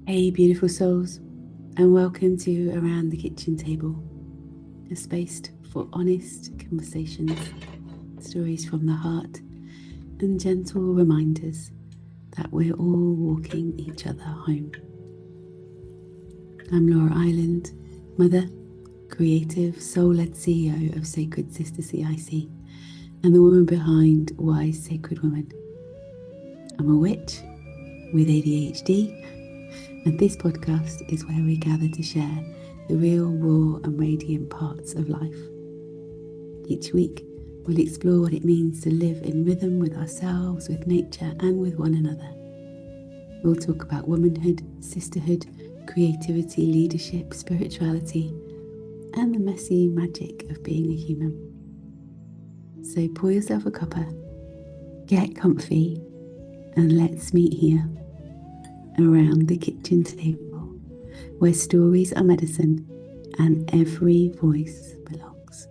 Hey, beautiful souls, and welcome to Around the Kitchen Table, a space for honest conversations, stories from the heart, and gentle reminders that we're all walking each other home. I'm Laura Island, mother, creative, soul-led CEO of Sacred Sister CIC, and the woman behind Wise Sacred Woman. I'm a witch with ADHD, and this podcast is where we gather to share the real, raw and radiant parts of life. Each week, we'll explore what it means to live in rhythm with ourselves, with nature and with one another. We'll talk about womanhood, sisterhood, creativity, leadership, spirituality, and the messy magic of being a human. So pour yourself a cuppa, get comfy, and let's meet here around the kitchen table, where stories are medicine and every voice belongs.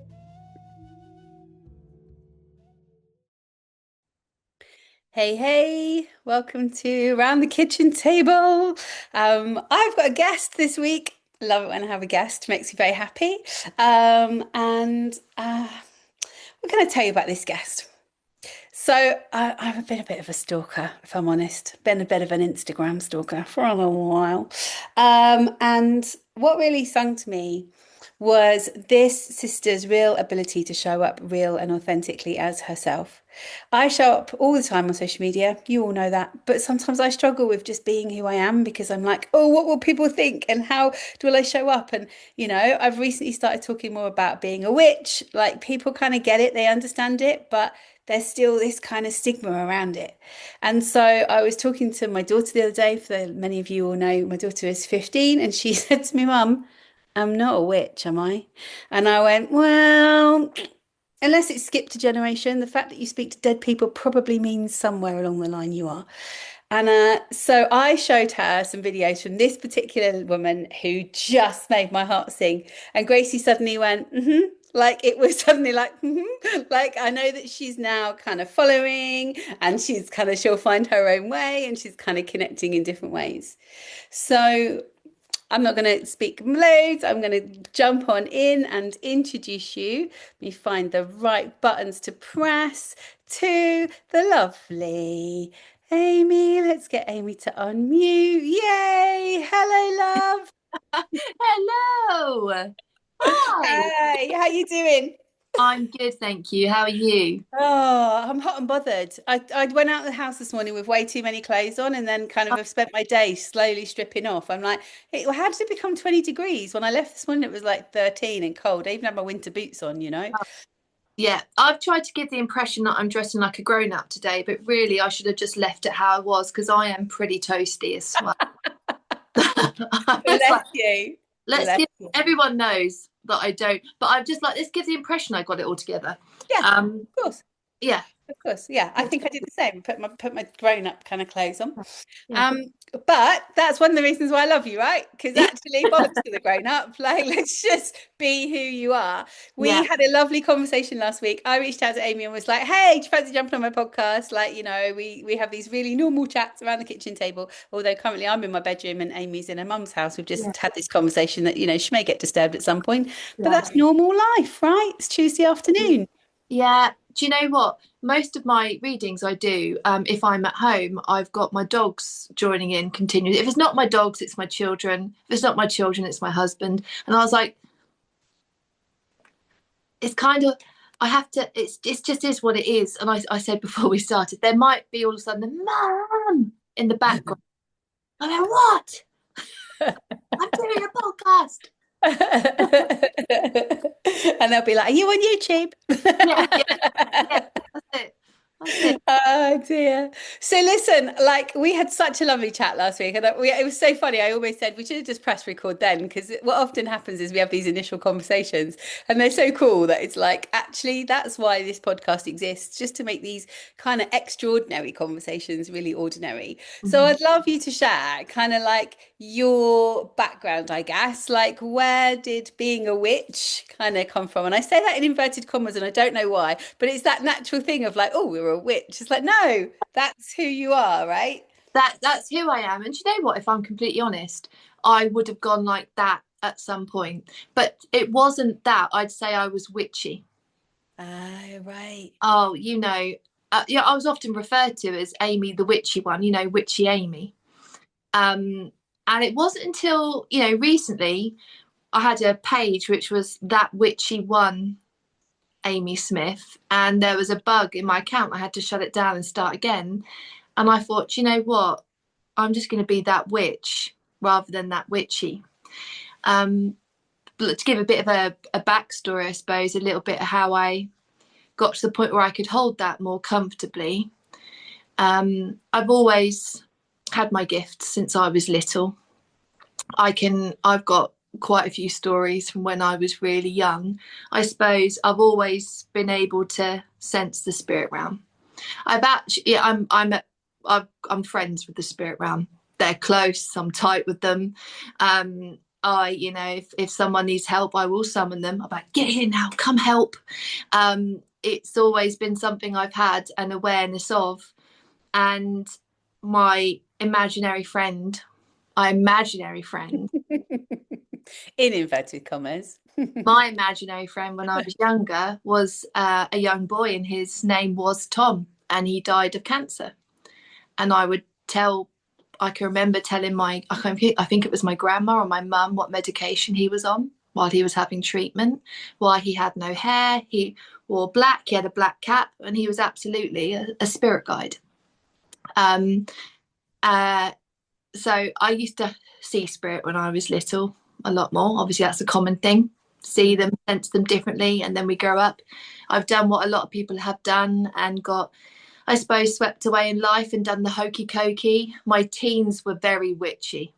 Hey, welcome to Around the Kitchen Table. I've got a guest this week. Love it when I have a guest, makes me very happy. And we're going to tell you about this guest. So I've been a bit of a stalker, if I'm honest. Been a bit of an Instagram stalker for a little while. And what really sung to me was this sister's real ability to show up real and authentically as herself. I show up all the time on social media, you all know that, but sometimes I struggle with just being who I am because I'm like, oh, what will people think and how will I show up? And, I've recently started talking more about being a witch. Like people kind of get it, they understand it, but there's still this kind of stigma around it. And so I was talking to my daughter the other day, for many of you all know my daughter is 15, and she said to me, Mum, I'm not a witch, am I? And I went, well, unless it's skipped a generation, the fact that you speak to dead people probably means somewhere along the line you are. And so I showed her some videos from this particular woman who just made my heart sing. And Gracie suddenly went, mm-hmm. Like it was suddenly like, mm-hmm. Like I know that she's now kind of following and she'll find her own way and she's kind of connecting in different ways. So I'm not going to speak loads. I'm going to jump on in and introduce you. Let me find the right buttons to press to the lovely Amy. Let's get Amy to unmute. Yay! Hello, love. Hello. Hi. Hi. How you doing? I'm good, thank you. How are you? Oh, I'm hot and bothered. I went out of the house this morning with way too many clothes on and then kind of have spent my day slowly stripping off. I'm like, hey, well, how did it become 20 degrees? When I left this morning, it was like 13 and cold. I even had my winter boots on. Yeah, I've tried to give the impression that I'm dressing like a grown-up today, but really I should have just left it how I was because I am pretty toasty as well. I was Bless like, you. let's Bless give you. everyone knows that I don't, but I'm just like, let's give the impression I got it all together. Yeah, Um, of course. yeah. Of course. Yeah, I think I did the same. Put my grown-up kind of clothes on. Yeah. Um, but that's one of the reasons why I love you, right? Because actually, bollocks to the grown up. Like, let's just be who you are. We Yeah. had a lovely conversation last week. I reached out to Amy and was like, "Hey, do you fancy jumping on my podcast?" Like, we have these really normal chats around the kitchen table. Although currently I'm in my bedroom and Amy's in her mum's house. We've Yeah. just had this conversation that she may get disturbed at some point, but Yeah. that's normal life, right? It's Tuesday afternoon. Yeah. Do you know what? Most of my readings I do, if I'm at home, I've got my dogs joining in continually. If it's not my dogs, it's my children. If it's not my children, it's my husband. And I was like, it's kind of, I have to, it's just is what it is. And I said before we started, there might be all of a sudden a mum in the background. I mean, what? I'm doing a podcast. And they'll be like, "Are you on YouTube?" Yeah, yeah, yeah. That's it. That's it. Oh dear. So listen, like we had such a lovely chat last week, and it was so funny. I always said we should have just press record then, because what often happens is we have these initial conversations, and they're so cool that it's like actually that's why this podcast exists, just to make these kind of extraordinary conversations really ordinary. So Mhm. I'd love you to share kind of like your background, I guess. Like where did being a witch kind of come from? And I say that in inverted commas, and I don't know why, but it's that natural thing of like, oh, we're a witch. It's like, no, that's who you are, right? that's who I am. And you know what? If I'm completely honest, I would have gone like that at some point, but it wasn't that. I'd say I was witchy. Ah, right. Oh, yeah, I was often referred to as Amy the witchy one, witchy Amy. Um, and it wasn't until, recently I had a page which was that witchy one, Amy Smith, and there was a bug in my account. I had to shut it down and start again. And I thought, you know what? I'm just going to be that witch rather than that witchy. Um, but to give a bit of a backstory, I suppose, a little bit of how I got to the point where I could hold that more comfortably. I've always had my gifts since I was little. I've got quite a few stories from when I was really young. I suppose I've always been able to sense the spirit realm. I've actually, yeah, I'm friends with the spirit realm. They're close. I'm tight with them. If someone needs help, I will summon them. I'm like, get here now, come help. It's always been something I've had an awareness of, and my imaginary friend, In inverted commas. my imaginary friend when I was younger was a young boy, and his name was Tom, and he died of cancer. And I can remember telling I think it was my grandma or my mum what medication he was on while he was having treatment, why he had no hair, he wore black, he had a black cap, and he was absolutely a spirit guide. Um, uh, so I used to see spirit when I was little a lot more. Obviously, that's a common thing. See them, sense them differently, and then we grow up. I've done what a lot of people have done and got, I suppose, swept away in life and done the hokey cokey. My teens were very witchy.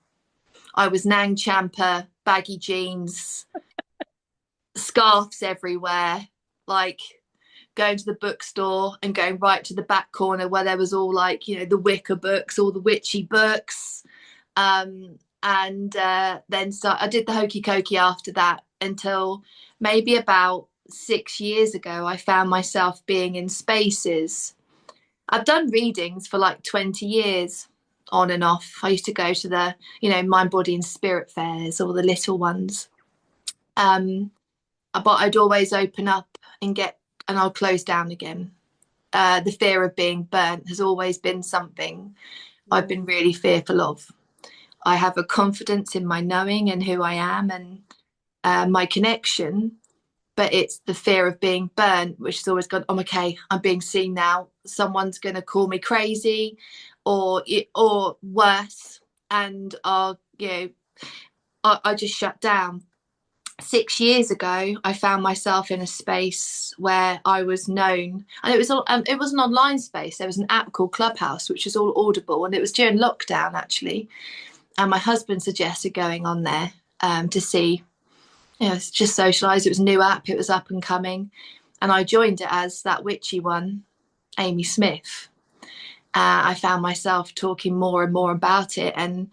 I was Nang Champa, baggy jeans, scarves everywhere, like going to the bookstore and going right to the back corner where there was all like, the Wicca books, all the witchy books. And then I did the hokey cokey after that until maybe about 6 years ago, I found myself being in spaces. I've done readings for like 20 years on and off. I used to go to the, mind, body, and spirit fairs, or the little ones. Um, but I'd always open up and I'll close down again. The fear of being burnt has always been something I've been really fearful of. I have a confidence in my knowing and who I am and my connection, but it's the fear of being burnt, which has always gone, oh, okay, I'm being seen now. Someone's going to call me crazy or worse. And I just shut down. 6 years ago, I found myself in a space where I was known, and it was an online space. There was an app called Clubhouse, which is all audible, and it was during lockdown actually. And my husband suggested going on there to see, just socialise. It was a new app, it was up and coming, and I joined it as that witchy one, Amy Smith. I found myself talking more and more about it, and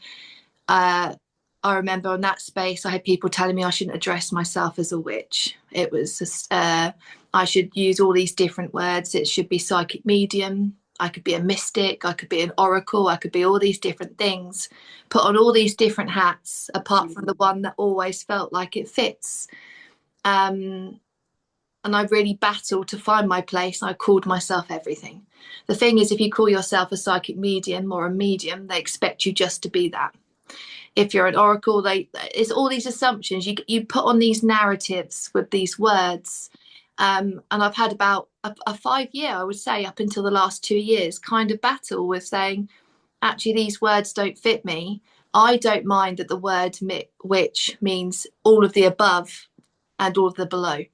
I remember on that space, I had people telling me I shouldn't address myself as a witch. It was just, I should use all these different words. It should be psychic medium. I could be a mystic. I could be an oracle. I could be all these different things. Put on all these different hats, apart from the one that always felt like it fits. And I really battled to find my place. I called myself everything. The thing is, if you call yourself a psychic medium or a medium, they expect you just to be that. If you're an oracle, it's all these assumptions. You put on these narratives with these words. And I've had about a 5 year, I would say, up until the last 2 years, kind of battle with saying, actually, these words don't fit me. I don't mind that the word witch means all of the above and all of the below,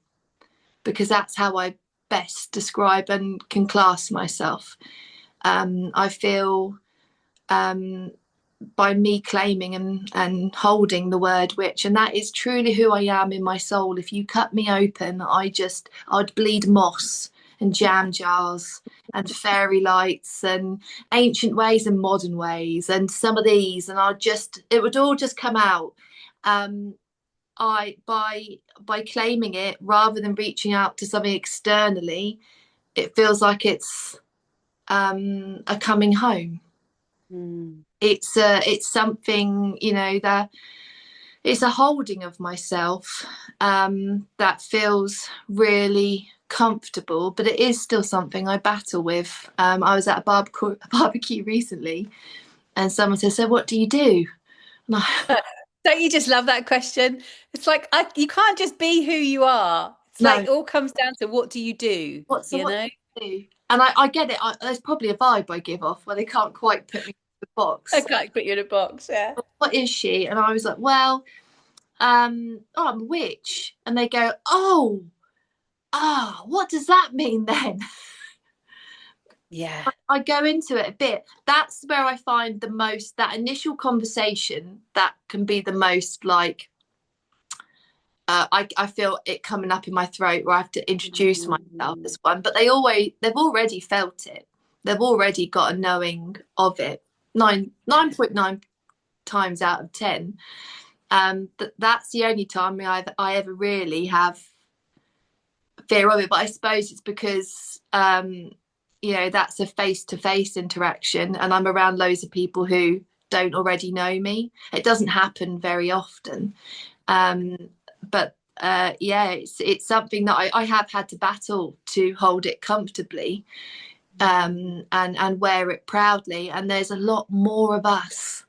because that's how I best describe and can class myself. I feel by me claiming and holding the word witch, and that is truly who I am in my soul. If you cut me open, I'd bleed moss and jam jars and fairy lights and ancient ways and modern ways and some of these, and it would all just come out. I by claiming it rather than reaching out to something externally, it feels like it's a coming home. Mm. It's something, you know, that it's a holding of myself that feels really comfortable, but it is still something I battle with. I was at a barbecue recently, and someone said, "So what do you do?" And I, Don't you just love that question? It's like you can't just be who you are. It's like no, it all comes down to what do you do, you what know? do you do? And I get it. There's probably a vibe I give off where they can't quite put me in the I box. can't put you in a box, yeah. What is she? And I was like, well, oh, I'm a witch. And they go, oh, what does that mean then? Yeah. I go into it a bit. That's where I find the most, that initial conversation that can be the most like, I feel it coming up in my throat where I have to introduce myself Mm. as one, but they've already felt it. They've already got a knowing of it. 9.9 times out of 10. That's the only time I ever really have fear of it. But I suppose it's because you know, that's a face-to-face interaction, and I'm around loads of people who don't already know me. It doesn't happen very often, um, but yeah, it's something that I have had to battle to hold it comfortably, and wear it proudly. And there's a lot more of us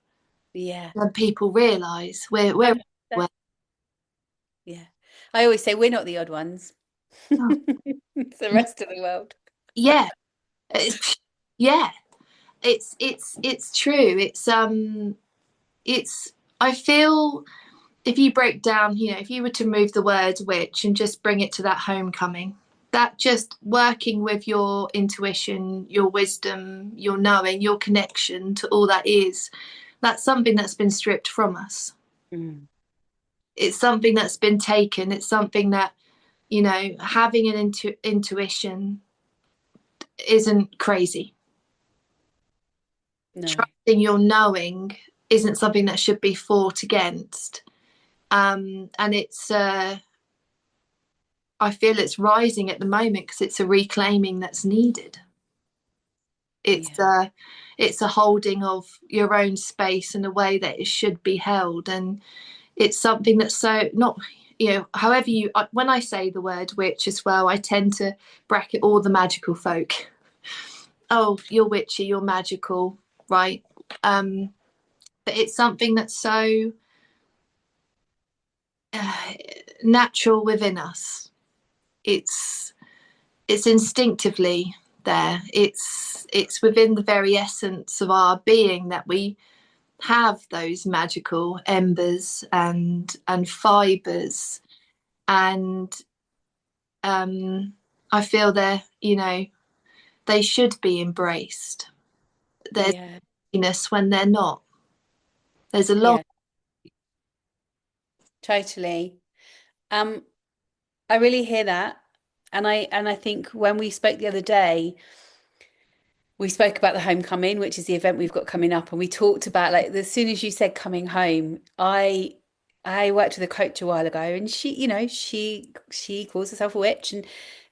Yeah. than people realise. We're 100%. Yeah. I always say we're not the odd ones. It's the rest of the world. yeah, it's, yeah. It's true. It's I feel if you break down, you know, if you were to remove the word witch and just bring it to that homecoming, that just working with your intuition, your wisdom, your knowing, your connection to all that is, that's something that's been stripped from us. Mm. It's something that's been taken. It's something that, you know, having an intuition isn't crazy. No. Trusting your knowing isn't something that should be fought against. And I feel it's rising at the moment because it's a reclaiming that's needed. It's Yeah. uh, it's a holding of your own space in a way that it should be held, and it's something that's so not, you know, however you, when I say the word witch as well, I tend to bracket all the magical folk. Oh, you're witchy, you're magical, right? Um, but it's something that's so uh, natural within us. It's it's instinctively there. It's within the very essence of our being that we have those magical embers and fibers, and I feel they're, you know, they should be embraced. There's Yeah. happiness when they're not. There's a long Yeah. Totally. Um, I really hear that. And I think when we spoke the other day, we spoke about the homecoming, which is the event we've got coming up, and we talked about like as soon as you said coming home, I worked with a coach a while ago, and she, you know, she calls herself a witch,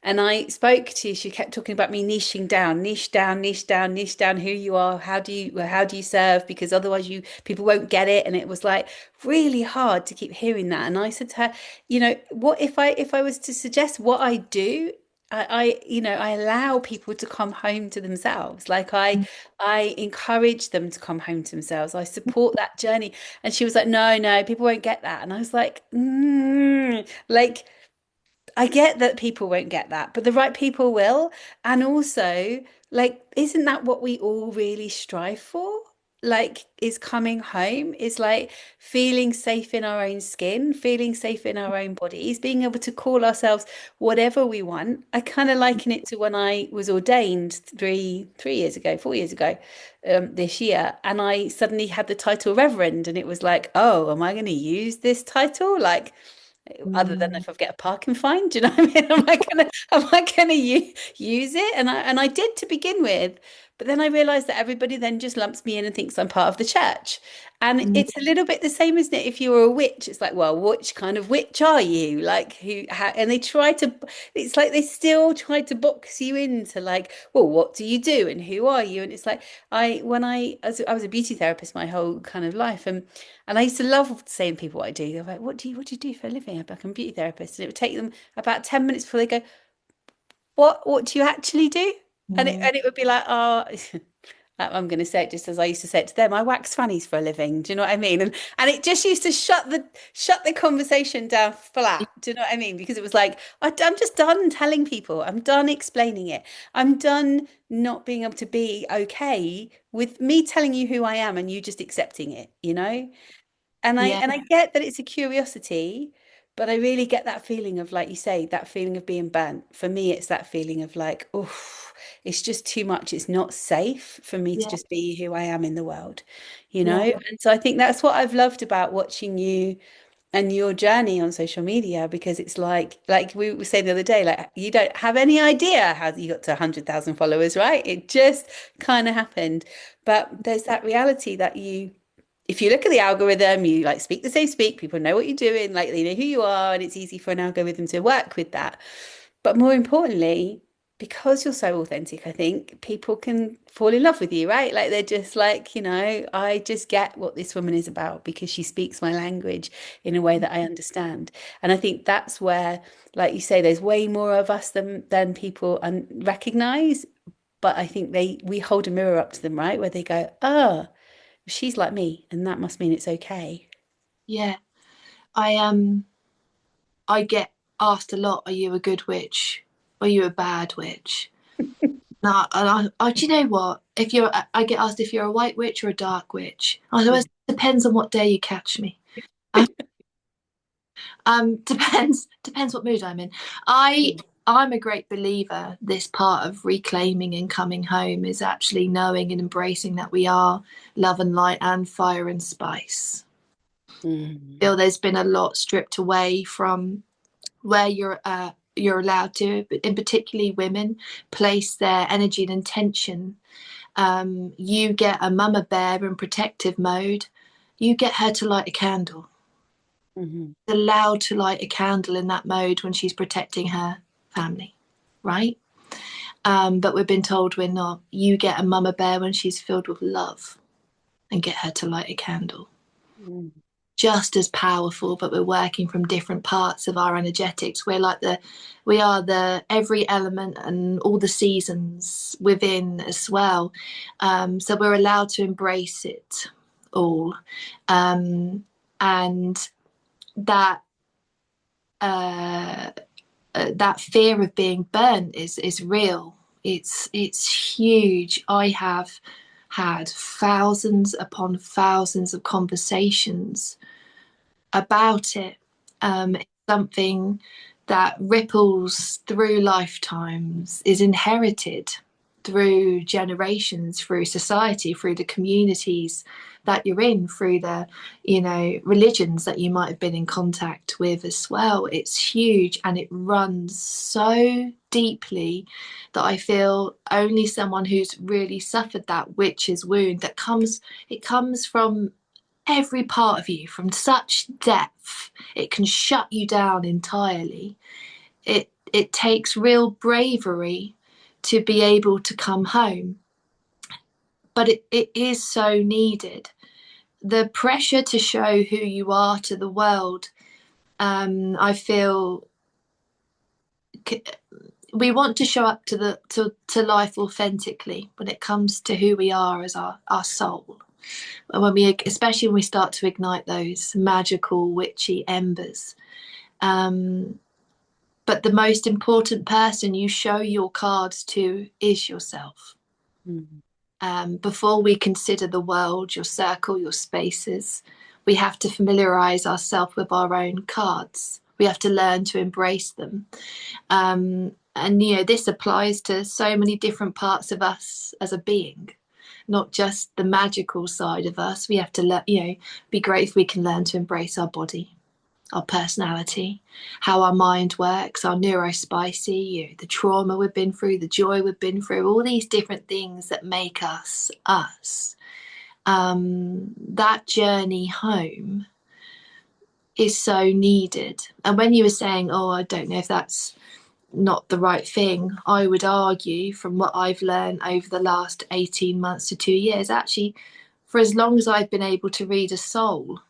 and I spoke to, she kept talking about me niching down, niche down, niche down, niche down who you are, how do you serve, because otherwise you people won't get it, and it was like really hard to keep hearing that, and I said to her, you know, what if I was to suggest what I do? You know, I allow people to come home to themselves. Like I encourage them to come home to themselves. I support that journey. And she was like, no, no, people won't get that. And I was like, like I get that people won't get that, but the right people will. And also, like, isn't that what we all really strive for? Like, is coming home, is like feeling safe in our own skin, feeling safe in our own bodies, being able to call ourselves whatever we want. I kind of liken it to when I was ordained three years ago, 4 years ago, this year, and I suddenly had the title Reverend, and it was like, oh, am I going to use this title? Like, other than mm, if I get a parking fine, do you know what I mean? Am I gonna use it? And I did to begin with, But then I realized that everybody then just lumps me in and thinks I'm part of the church. And Mm. it's a little bit the same, isn't it? If you were a witch, it's like, well, which kind of witch are you? Like and they try to, it's like they still try to box you into like, well, what do you do and who are you? And it's like, I was a beauty therapist my whole kind of life. And I used to love saying to people what I do. They're like, what do you do for a living? I'd be like, I'm a beauty therapist. And it would take them about 10 minutes before they go, what do you actually do? Mm. And it would be like, oh, I'm going to say it just as I used to say it to them. I wax fannies for a living. Do you know what I mean? And it just used to shut the conversation down flat. Do you know what I mean? Because it was like I'm just done telling people. I'm done explaining it. I'm done not being able to be okay with me telling you who I am and you just accepting it. You know? Yeah, And I get that it's a curiosity, but I really get that feeling of, like you say, that feeling of being burnt. For me, it's that feeling of like, oh, it's just too much. It's not safe for me to yeah, just be who I am in the world, you know? yeah, And so I think that's what I've loved about watching you and your journey on social media, because it's like we were saying the other day, like you don't have any idea how you got to 100,000 followers, right? It just kind of happened. But there's that reality that if you look at the algorithm, you like speak the same speak, people know what you're doing, like they know who you are, and it's easy for an algorithm to work with that. But more importantly, because you're so authentic, I think people can fall in love with you, right? Like they're just like, I just get what this woman is about because she speaks my language in a way that I understand. And I think that's where, like you say, there's way more of us than people recognize. But I think we hold a mirror up to them, right? Where they go, oh, she's like me, and that must mean it's okay. yeah. I I get asked a lot, are you a good witch? Are you a bad witch? No, do you know what? If you're, I get asked if you're a white witch or a dark witch. I always depends on what day you catch me. Um, depends what mood I'm in. I I'm a great believer. This part of reclaiming and coming home is actually knowing and embracing that we are love and light and fire and spice. I Mm. feel there's been a lot stripped away from where you're allowed to, in particularly women, place their energy and intention. You get a mama bear in protective mode. You get her to light a candle. Mhm. Allowed to light a candle in that mode when she's protecting her family, right? But we've been told we're not. You get a mama bear when she's filled with love and get her to light a candle. Mm. Just as powerful, but we're working from different parts of our energetics. We are the every element and all the seasons within as well. So we're allowed to embrace it all, and that uh, that fear of being burnt is real. It's huge. I have had thousands upon thousands of conversations about it. It's something that ripples through lifetimes, is inherited through generations, through society, through the communities that you're in, through the, religions that you might have been in contact with as well. It's huge and it runs so deeply that I feel only someone who's really suffered that witch's wound it comes from every part of you from such depth it can shut you down entirely. It takes real bravery to be able to come home, but it is so needed. The pressure to show who you are to the world, I feel we want to show up to life authentically when it comes to who we are as our soul. When we, especially when we start to ignite those magical witchy embers. um, but the most important person you show your cards to is yourself. Mm. Before we consider the world, your circle, your spaces, we have to familiarize ourselves with our own cards. We have to learn to embrace them. And this applies to so many different parts of us as a being, not just the magical side of us. We have to be grateful we can learn to embrace our body, our personality, how our mind works, our neurospicy, the trauma we've been through, the joy we've been through, all these different things that make us us. That journey home is so needed. And when you were saying, oh, I don't know if that's not the right thing, I would argue from what I've learned over the last 18 months to 2 years, actually, for as long as I've been able to read a soul,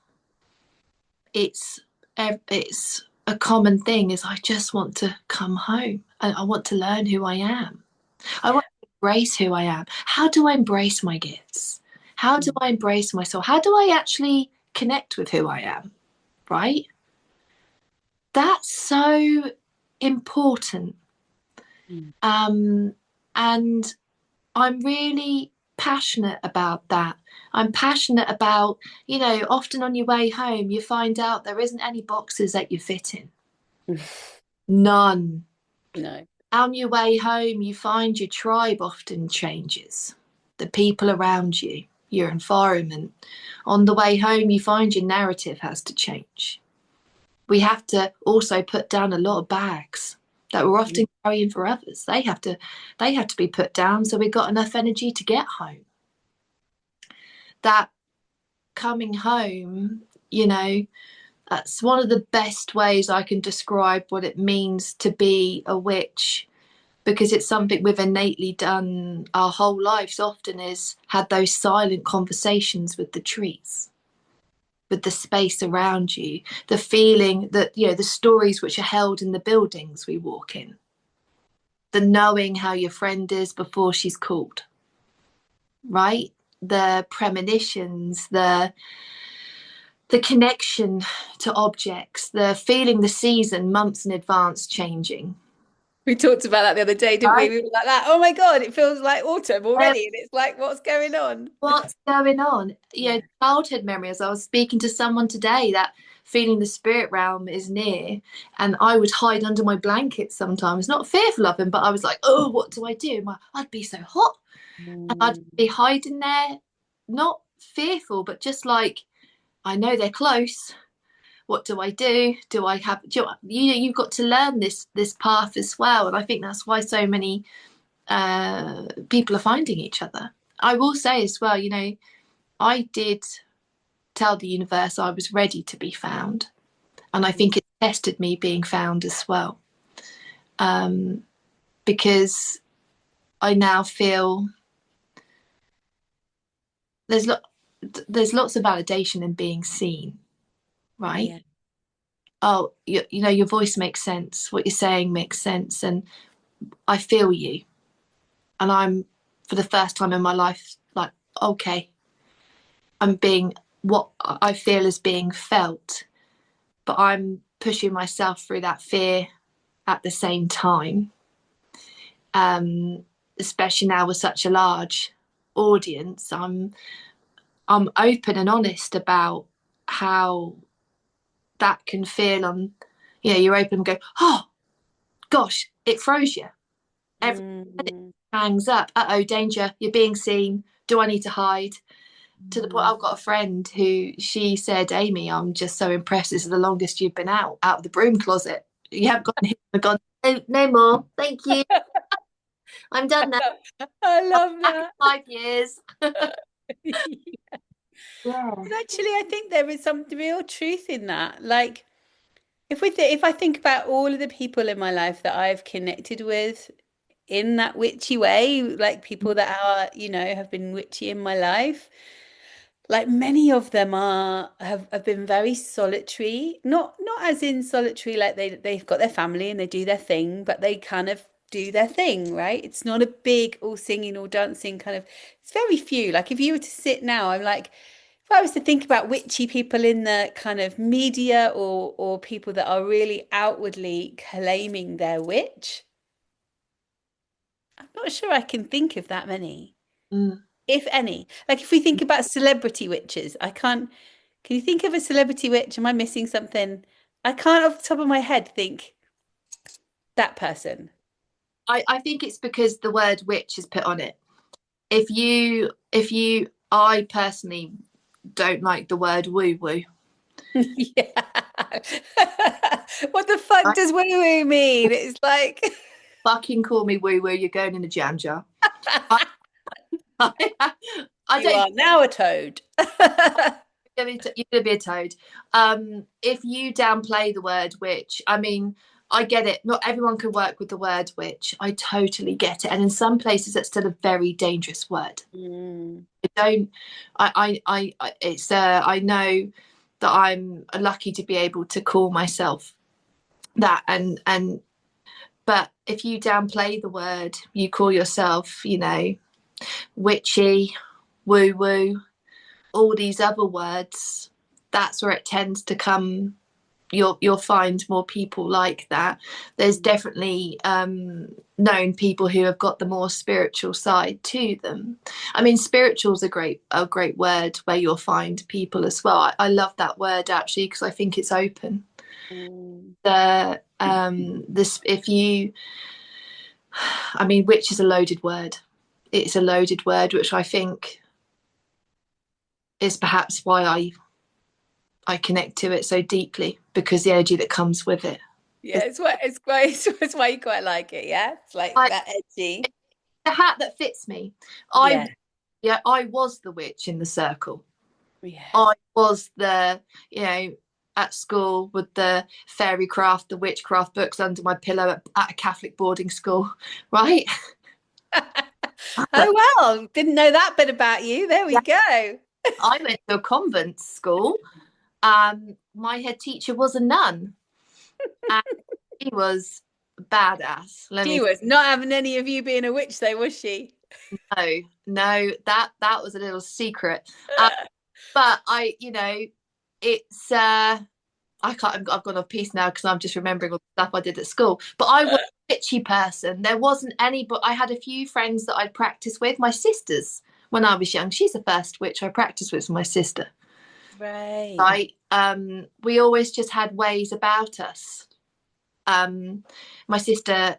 it's a common thing is I just want to come home and I want to learn who I am. I want to embrace who I am. How do I embrace my gifts? How do I embrace my soul? How do I actually connect with who I am? Right? That's so important. Mm. And I'm really passionate about that. I'm passionate about, often on your way home, you find out there isn't any boxes that you fit in. None. No. On your way home, you find your tribe often changes, the people around you, your environment. On the way home, you find your narrative has to change. We have to also put down a lot of bags that we're often carrying for others. They have to be put down so we've got enough energy to get home. That coming home, that's one of the best ways I can describe what it means to be a witch, because it's something we've innately done our whole lives often, is had those silent conversations with the trees, with the space around you, the feeling that, the stories which are held in the buildings we walk in, the knowing how your friend is before she's called, right? The premonitions, the connection to objects, the feeling the season months in advance changing. We talked about that the other day, didn't we? Right? We were like that. Oh my God, it feels like autumn already. And it's like, what's going on? What's going on? Yeah. Childhood memories. I was speaking to someone today that feeling the spirit realm is near, and I would hide under my blanket sometimes, not fearful of him, but I was like, oh, what do I do? I'd be so hot, and I'd Mm. be hiding there, not fearful, but just like, I know they're close. What do I do? Do I have? You've got to learn this path as well, and I think that's why so many people are finding each other. I will say as well, I did tell the universe I was ready to be found, and I think it tested me being found as well, because I now feel there's lo- there's lots of validation in being seen, right? Yeah. Oh, your voice makes sense. What you're saying makes sense, and I feel you. And I'm, for the first time in my life, like, okay, I'm being what I feel is being felt, but I'm pushing myself through that fear at the same time. Especially now with such a large audience, I'm open and honest about how that can feel. You're open and go, oh gosh, it throws you. Every Mm. hangs up. Uh-oh, danger, you're being seen. Do I need to hide? To the point, I've got a friend who, she said, Amy, I'm just so impressed. This is the longest you've been out of the broom closet. You haven't gone, no, no more. Thank you. I'm done now. I love Back in that. 5 years. But Yeah. actually, I think there is some real truth in that. Like, if I think about all of the people in my life that I've connected with in that witchy way, like people that are, have been witchy in my life, like many of them have been very solitary. Not as in solitary, like they've got their family and they do their thing, but they kind of do their thing, right? It's not a big all singing or dancing kind of, it's very few. Like if you were to sit now, I'm like, if I was to think about witchy people in the kind of media or people that are really outwardly claiming their witch, I'm not sure I can think of that many, Mm. if any. Like if we think about celebrity witches, I can't. Can you think of a celebrity witch? Am I missing something? I can't off the top of my head think that person. I think it's because the word witch is put on it. I personally don't like the word woo woo. Yeah. What the fuck I does woo woo mean? It's like fucking call me woo woo. You're going in the jam jar. I, I you don't. are now a toad. You're gonna be a toad. If you downplay the word witch, I mean, I get it. Not everyone can work with the word witch. I totally get it. And in some places, it's still a very dangerous word. Mm. I don't. It's. I know that I'm lucky to be able to call myself that. But if you downplay the word, you call yourself, witchy, woo woo, all these other words. That's where it tends to come. You'll find more people like that. There's definitely known people who have got the more spiritual side to them. I mean, spiritual is a great word where you'll find people as well. I love that word actually because I think it's open. Mm. This if you, I mean, witch is a loaded word. It's a loaded word, which I think is perhaps why I connect to it so deeply because the energy that comes with it. Yeah, it's why you quite like it, yeah? It's like Like that edgy. the hat that fits me. I Yeah. Yeah, I was the witch in the circle. Yeah. I was at school with the fairy craft, the witchcraft books under my pillow at a Catholic boarding school, right? Oh well, didn't know that bit about you. There we Yeah, go. I went to a convent school. My head teacher was a nun, and she was badass. Let She me was not having any of you being a witch though, was she? know. No, that was a little secret. But it's I can't. I've gone off piece now because I'm just remembering all the stuff I did at school. But I was a bitchy person. There wasn't any, but I had a few friends that I'd practice with. My sisters, when I was young, she's the first witch I practiced with, my sister. Right. Right. We always just had ways about us. Um, my sister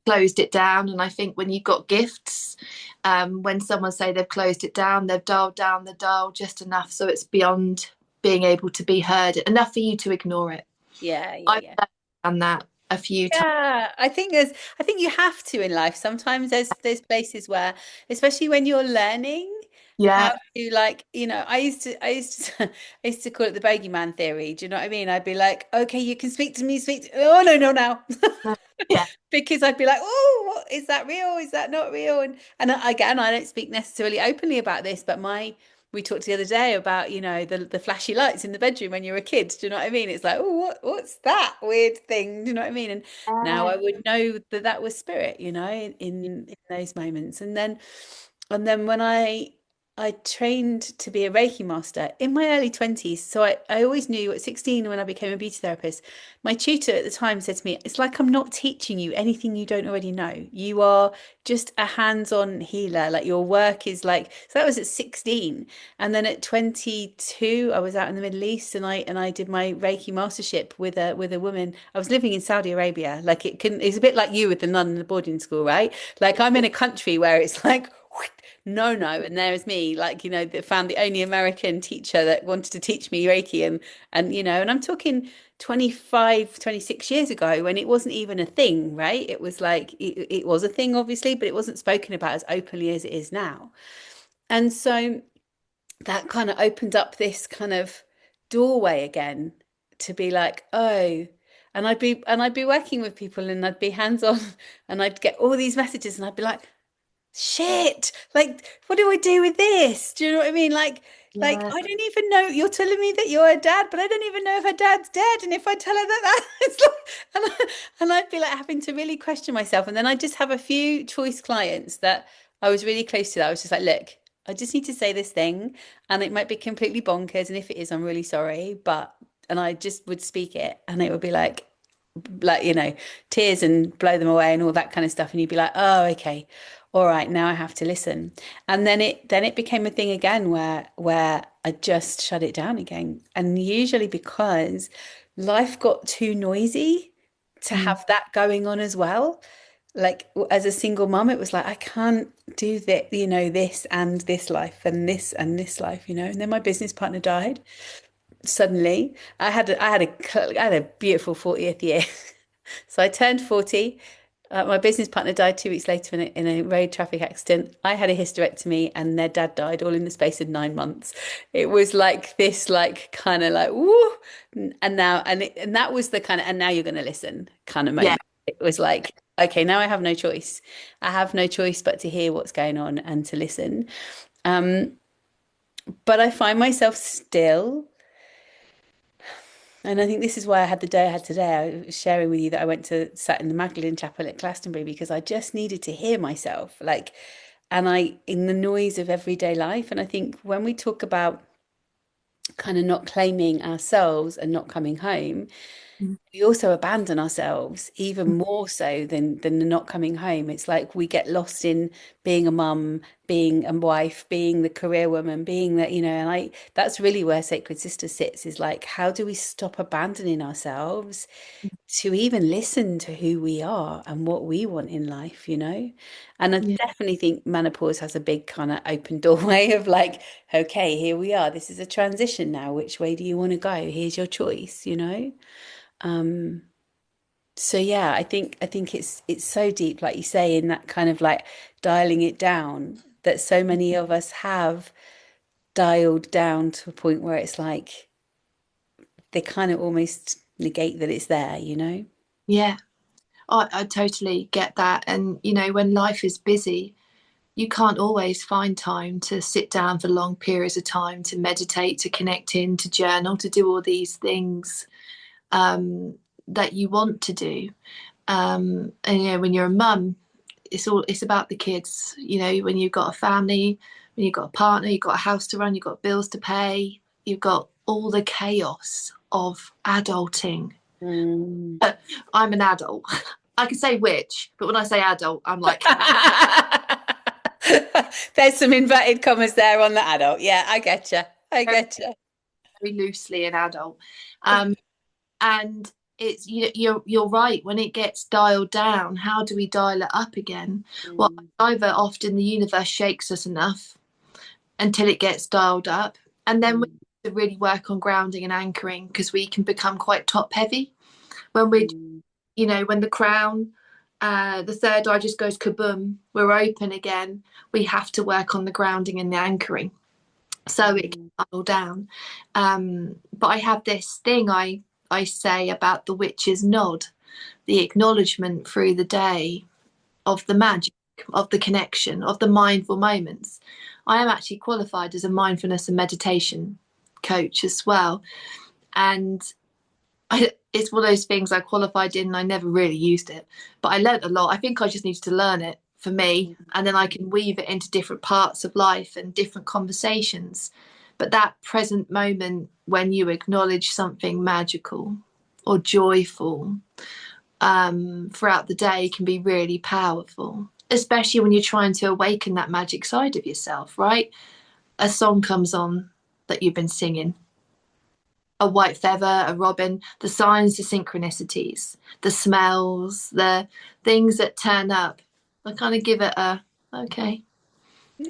closed it down, and I think when you've got gifts, when someone say they've closed it down, they've dialed down the dial just enough so it's beyond being able to be heard, enough for you to ignore it. Yeah, yeah, I've yeah. done that a few times. Yeah, I think you have to in life. Sometimes there's places where, especially when you're learning how Yeah, to like, I used to call it the bogeyman theory. Do you know what I mean? I'd be like, okay, you can speak to me, oh no, no, now. yeah, Because I'd be like, oh, what, is that real? Is that not real? And again, I don't speak necessarily openly about this, but we talked the other day about, the flashy lights in the bedroom when you're a kid. Do you know what I mean? It's like, oh, what's that weird thing? Do you know what I mean? And now yeah, I would know that that was spirit, in those moments. And then when I trained to be a Reiki master in my early 20s. So I always knew at 16 when I became a beauty therapist, my tutor at the time said to me, it's like I'm not teaching you anything you don't already know. You are just a hands-on healer. Like your work is like, so that was at 16. And then at 22, I was out in the Middle East and I did my Reiki mastership with a woman. I was living in Saudi Arabia. Like it's a bit like you with the nun in the boarding school, right? Like I'm in a country where it's like no, no. And there's me, like, that found the only American teacher that wanted to teach me Reiki. And I'm talking 25, 26 years ago when it wasn't even a thing, right? It was like, it was a thing, obviously, but it wasn't spoken about as openly as it is now. And so that kind of opened up this kind of doorway again to be like, oh, and I'd be working with people and I'd be hands on and I'd get all these messages and I'd be like, shit, like what do I do with this? Do you know what I mean? Like yeah, I don't even know, you're telling me that you're a dad, but I don't even know if her dad's dead, and if I tell her that it's like, and I'd be like having to really question myself. And then I just have a few choice clients that I was really close to, that I was just like, look, I just need to say this thing and it might be completely bonkers, and if it is, I'm really sorry, but and I just would speak it and it would be like tears and blow them away and all that kind of stuff, and you'd be like, oh, okay, all right, now I have to listen. And then it became a thing again where I just shut it down again, and usually because life got too noisy to mm, have that going on as well. Like as a single mum, it was like I can't do that, this and this life and this life, and then my business partner died, suddenly. I had a beautiful 40th year. So I turned 40. My business partner died 2 weeks later in a road traffic accident. I had a hysterectomy, and their dad died all in the space of 9 months. It was like this, like kind of like woo, and now and that was the kind of and now you're going to listen kind of Yeah, moment. It was like, okay, now I have no choice. I have no choice but to hear what's going on and to listen. Um, but I find myself still. And I think this is why I had the day I had today. I was sharing with you that I went to sat in the Magdalene Chapel at Glastonbury because I just needed to hear myself, like, and I in the noise of everyday life. And I think when we talk about kind of not claiming ourselves and not coming home, mm, we also abandon ourselves even more so than the not coming home. It's like we get lost in being a mum, being a wife, being the career woman, being that, and that's really where Sacred Sister sits, is like, how do we stop abandoning ourselves to even listen to who we are and what we want in life? And I yeah, definitely think menopause has a big kind of open doorway of like, okay, here we are. This is a transition now. Which way do you want to go? Here's your choice? Um, so yeah, I think it's so deep, like you say, in that kind of like dialing it down, that so many of us have dialed down to a point where it's like they kind of almost negate that it's there? yeah. I totally get that. And, when life is busy, you can't always find time to sit down for long periods of time, to meditate, to connect in, to journal, to do all these things um, that you want to do. And, when you're a mum, it's about the kids. When you've got a family, when you've got a partner, you've got a house to run, you've got bills to pay, you've got all the chaos of adulting. Mm. I'm an adult. I could say witch, but when I say adult, I'm like There's some inverted commas there on the adult. Yeah, I get you. I very, get you. very loosely an adult. Um, and it's you're right. When it gets dialed down, how do we dial it up again? Well, Mm, either often the universe shakes us enough until it gets dialed up, and then we mm, have to really work on grounding and anchoring, because we can become quite top heavy when we mm, when the crown, the third eye just goes kaboom, we're open again. We have to work on the grounding and the anchoring so it can mm, settle down. But I have this thing I say about the witch's nod, the acknowledgement through the day of the magic, of the connection, of the mindful moments. I am actually qualified as a mindfulness and meditation coach as well. And it's one of those things I qualified in and I never really used it, but I learned a lot. I think I just needed to learn it for me, and then I can weave it into different parts of life and different conversations. But that present moment when you acknowledge something magical or joyful throughout the day can be really powerful, especially when you're trying to awaken that magic side of yourself, right? A song comes on that you've been singing, a white feather, a robin, the signs, the synchronicities, the smells, the things that turn up. I kind of give it a, okay,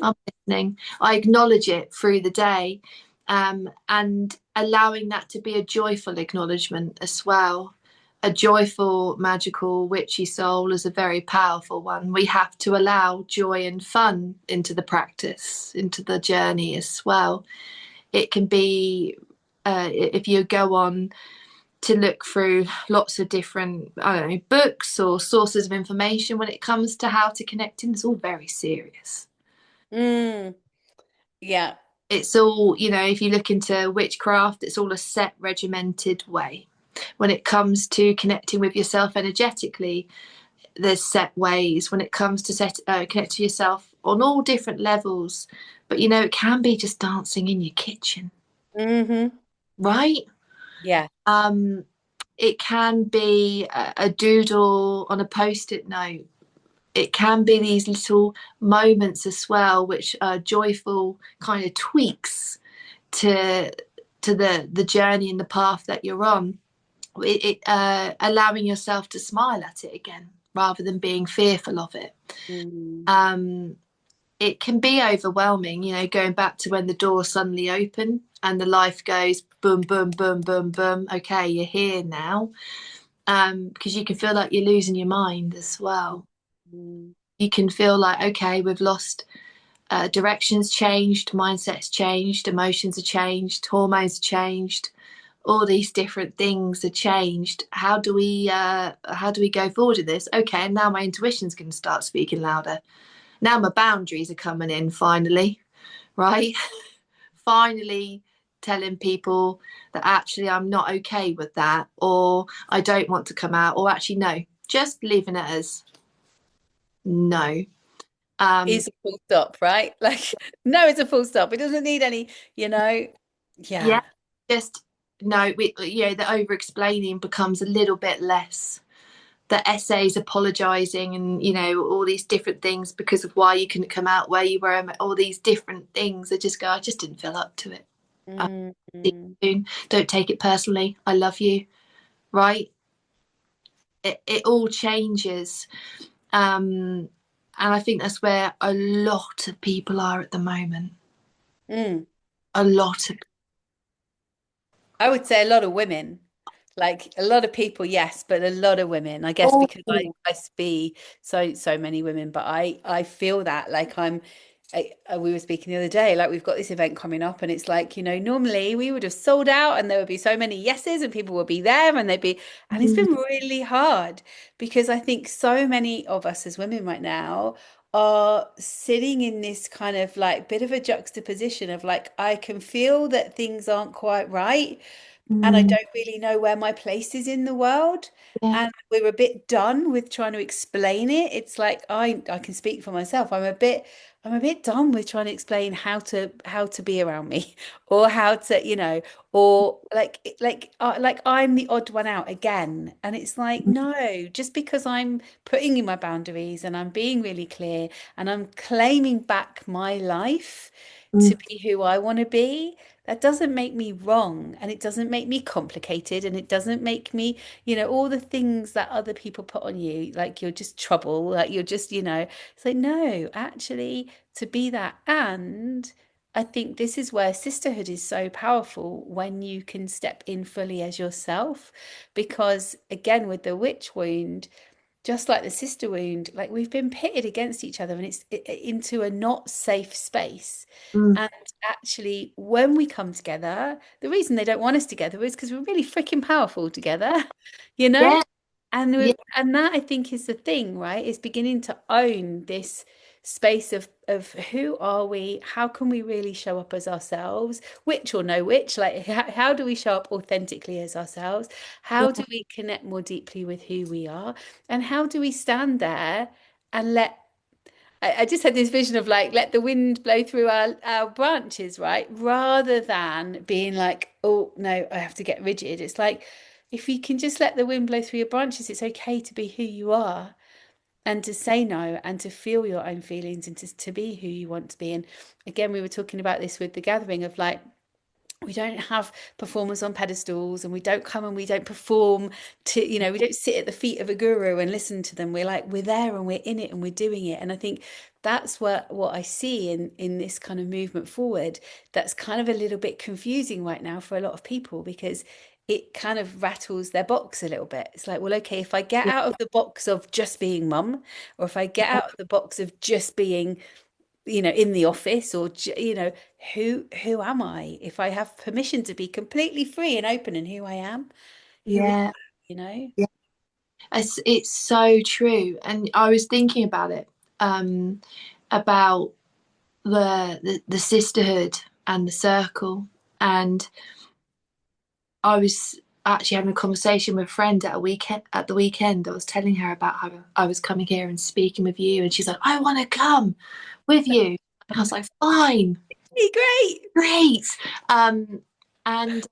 I'm listening. I acknowledge it through the day, and allowing that to be a joyful acknowledgement as well. A joyful, magical, witchy soul is a very powerful one. We have to allow joy and fun into the practice, into the journey as well. It can be, if you go on to look through lots of different, I don't know, books or sources of information when it comes to how to connect in, it's all very serious. mm. Yeah. It's all, if you look into witchcraft, it's all a set, regimented way. When it comes to connecting with yourself energetically, there's set ways. When it comes to connect to yourself on all different levels, but it can be just dancing in your kitchen, Hmm. right? Yeah. Um, it can be a doodle on a post-it note. It can be these little moments as well, which are joyful kind of tweaks to the journey and the path that you're on. Allowing yourself to smile at it again rather than being fearful of it. Mm, Um, it can be overwhelming, going back to when the door suddenly opened. and the life goes boom, boom, boom, boom, boom. Okay, you're here now. Because you can feel like you're losing your mind as well. Mm. You can feel like, okay, we've lost directions changed, mindsets changed, emotions are changed, hormones are changed, all these different things are changed. How do we go forward with this? Okay, and now my intuition's going to start speaking louder. Now my boundaries are coming in finally, right? Finally telling people that actually I'm not okay with that, or I don't want to come out, or actually no, just leaving it as no. Um, Is a full stop, right? Like, no, it's a full stop. It doesn't need any, you know. yeah, Yeah. just no. The over explaining becomes a little bit less. The essays apologizing and all these different things because of why you couldn't come out where you were, all these different things. I just didn't feel up to it. I Mm, see mm, you soon. Don't take it personally. I love you, right? It all changes. Um, and I think that's where a lot of people are at the moment. mm. A lot of I would say a lot of women, like a lot of people, yes, but a lot of women. I guess people. because I see so many women, but I feel that like we were speaking the other day, like we've got this event coming up, and it's like normally we would have sold out, and there would be so many yeses, and people would be there, and they'd be, and it's Mm, been really hard because I think so many of us as women right now are sitting in this kind of like bit of a juxtaposition of like I can feel that things aren't quite right and I mm, don't really know where my place is in the world. yeah. And we're a bit done with trying to explain it. It's like I can speak for myself. I'm a bit done with trying to explain how to be around me or how to, or like I'm the odd one out again. And it's like, no, just because I'm putting in my boundaries and I'm being really clear and I'm claiming back my life to Mm, be who I want to be, that doesn't make me wrong and it doesn't make me complicated and it doesn't make me, all the things that other people put on you, like you're just trouble, like you're just, it's like, no, actually, to be that. And I think this is where sisterhood is so powerful when you can step in fully as yourself. Because again, with the witch wound, just like the sister wound, like we've been pitted against each other and it's into a not safe space. mm, And actually, when we come together, the reason they don't want us together is because we're really freaking powerful together, you know? yeah, yeah, And that I think is the thing, right? Is beginning to own this space of who are we? How can we really show up as ourselves? Which or no which? Like how do we show up authentically as ourselves? How yeah, do we connect more deeply with who we are? And how do we stand there and let I just had this vision of like let the wind blow through our branches, right? Rather than being like, oh no, I have to get rigid. It's like if you can just let the wind blow through your branches, it's okay to be who you are and to say no and to feel your own feelings and to be who you want to be. And again, we were talking about this with the gathering of like we don't have performers on pedestals and we don't come and we don't perform to we don't sit at the feet of a guru and listen to them. We're there and we're in it and we're doing it. And I think that's what I see in this kind of movement forward, that's kind of a little bit confusing right now for a lot of people because it kind of rattles their box a little bit. It's like, well, okay, if I get yeah, out of the box of just being mum, or if I get out of the box of just being in the office or who am I if I have permission to be completely free and open in who I am, who is yeah, that, you know? yeah. It's so true. And I was thinking about it, about the sisterhood and the circle. And I was actually having a conversation with a friend at the weekend. I was telling her about how I was coming here and speaking with you, and she's like, "I want to come with you." And I was like, "Fine, Hey, great. great." Um, and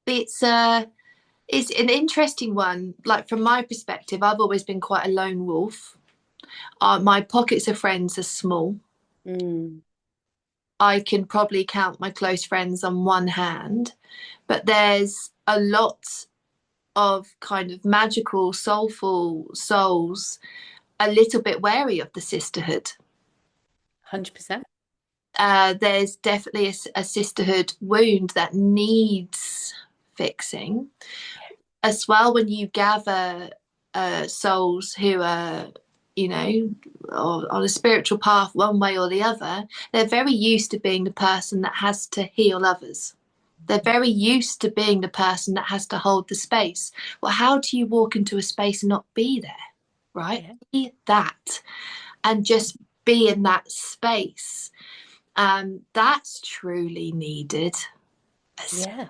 it's uh, it's an interesting one. Like from my perspective, I've always been quite a lone wolf. My pockets of friends are small. Mm, I can probably count my close friends on one hand, but there's a lot of kind of magical, soulful souls a little bit wary of the sisterhood. 100%. there's definitely a sisterhood wound that needs fixing as well. When you gather souls who are, you know, on a spiritual path one way or the other, they're very used to being the person that has to heal others. They're very used to being the person that has to hold the space. Well, how do you walk into a space and not be there? Right? Yeah. Be that and just be in that space. That's truly needed. Yeah.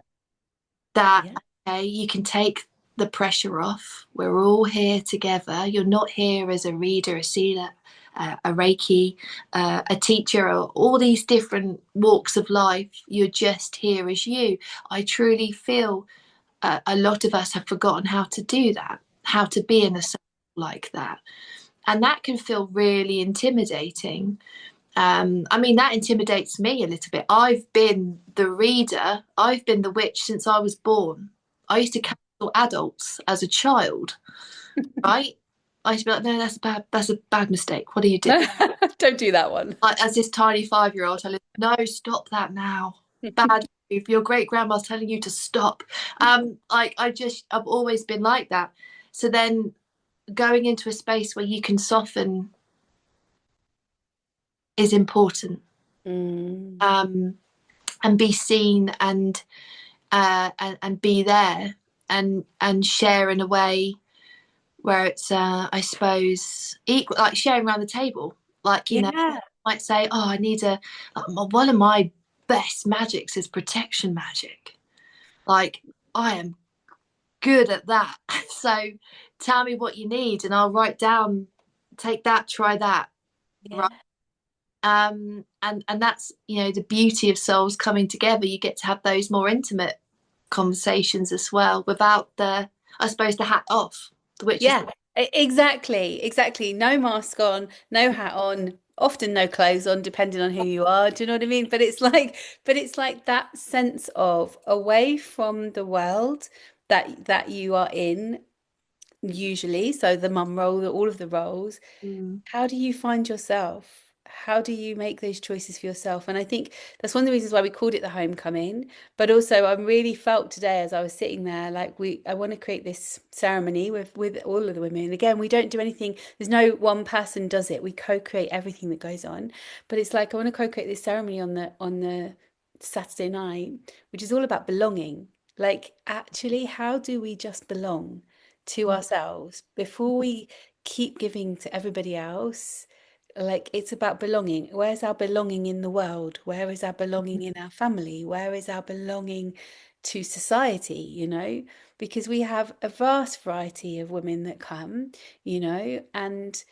That, Yeah. okay, you can take the pressure off. We're all here together. You're not here as a reader, a seer, a Reiki, a teacher, or all these different walks of life. You're just here as you. I truly feel a lot of us have forgotten how to do that, how to be in a circle like that. And that can feel really intimidating. I mean, that intimidates me a little bit. I've been the reader, I've been the witch since I was born. I used to counsel adults as a child, right? I used to be like, no, that's a bad mistake. What are you doing? Don't do that one. Like, as this tiny 5 year old, telling, no, stop that now. Bad. If your great grandma's telling you to stop. I've always been like that. So then going into a space where you can soften is important. Mm. Um, and be seen and be there and share in a way where it's I suppose equal, like sharing around the table. Like, you know, Yeah. might say, oh, I need a one of my best magics is protection magic. Like, I am good at that. So tell me what you need and I'll write down, take that, try that. Right. Yeah. And that's, you know, the beauty of souls coming together. You get to have those more intimate conversations as well without the, I suppose, the hat off, which is Yeah, exactly, exactly. No mask on, no hat on, often no clothes on, depending on who you are. Do you know what I mean? But it's like that sense of away from the world that you are in usually. So the mum role, all of the roles. mm, How do you find yourself? How do you make those choices for yourself? And I think that's one of the reasons why we called it the homecoming. But also, I really felt today as I was sitting there, like I want to create this ceremony with all of the women. Again, we don't do anything. There's no one person does it. We co-create everything that goes on. But it's like I want to co-create this ceremony on the Saturday night, which is all about belonging. Like, actually, how do we just belong to mm, ourselves before we keep giving to everybody else? Like, it's about belonging. Where's our belonging in the world? Where is our belonging in our family? Where is our belonging to society, you know? Because we have a vast variety of women that come, you know, and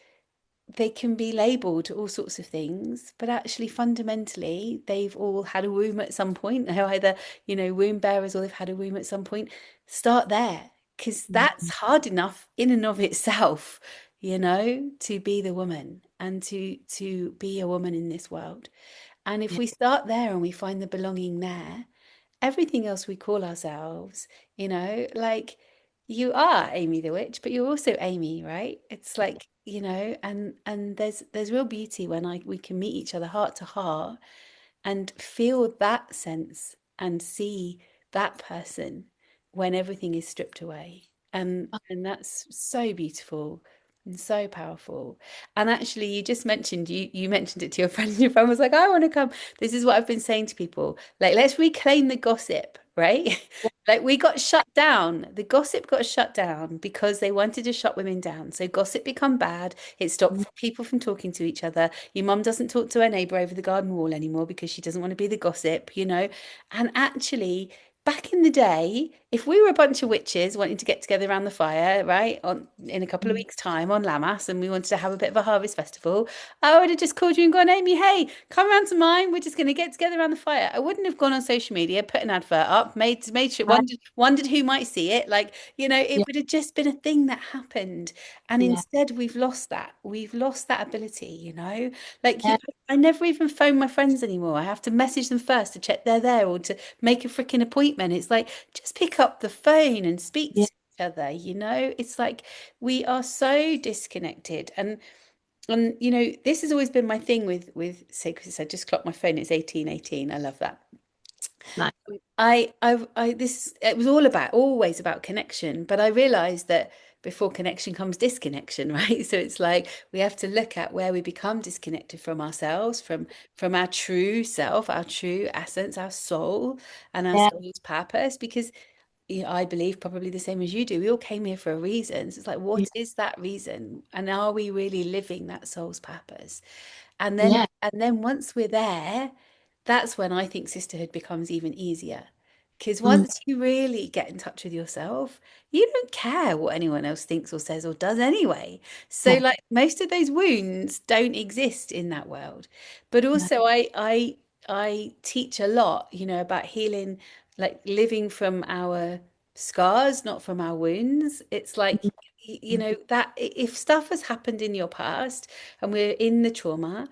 they can be labeled all sorts of things, but actually fundamentally they've all had a womb at some point. They're either, you know, womb bearers or they've had a womb at some point. Start there, because that's mm, hard enough in and of itself, you know, to be the woman and to be a woman in this world. And if yeah, we start there and we find the belonging there, everything else we call ourselves, you know, like you are Amy the witch, but you're also Amy, right? It's like, you know, and there's real beauty when we can meet each other heart to heart and feel that sense and see that person when everything is stripped away. And that's so beautiful and so powerful. And actually you just mentioned you mentioned it to your friend and your friend was like, I want to come. This is what I've been saying to people. Like, let's reclaim the gossip, right? Like, we got shut down. The gossip got shut down because they wanted to shut women down. So gossip become bad. It mm, stopped people from talking to each other. Your mum doesn't talk to her neighbour over the garden wall anymore because she doesn't want to be the gossip, you know? And actually, back in the day, if we were a bunch of witches wanting to get together around the fire, right, on in a couple of mm, weeks' time on Lammas, and we wanted to have a bit of a harvest festival, I would have just called you and gone, Amy, hey, come around to mine. We're just going to get together around the fire. I wouldn't have gone on social media, put an advert up, made sure, wondered who might see it. Like, you know, yeah, it would have just been a thing that happened. And yeah, instead, we've lost that. We've lost that ability, you know? Like, yeah, I never even phone my friends anymore. I have to message them first to check they're there or to make a freaking appointment. It's like, just pick up the phone and speak yeah, to each other, you know? It's like we are so disconnected. And And this has always been my thing with sacred. I just clocked my phone. It's 18:18. I love that. No. This it was always about connection, but I realized that before connection comes disconnection, right? So it's like we have to look at where we become disconnected from ourselves, from our true self, our true essence, our soul, and our Yeah. soul's purpose. Because I believe probably the same as you do. We all came here for a reason. So it's like, Yeah. what is that reason? And are we really living that soul's purpose? And then Yeah. and then once we're there, that's when I think sisterhood becomes even easier. Because Mm. once you really get in touch with yourself, you don't care what anyone else thinks or says or does anyway. So No. like most of those wounds don't exist in that world. But No. also I teach a lot, about healing, like living from our scars, not from our wounds. It's like, that if stuff has happened in your past and we're in the trauma,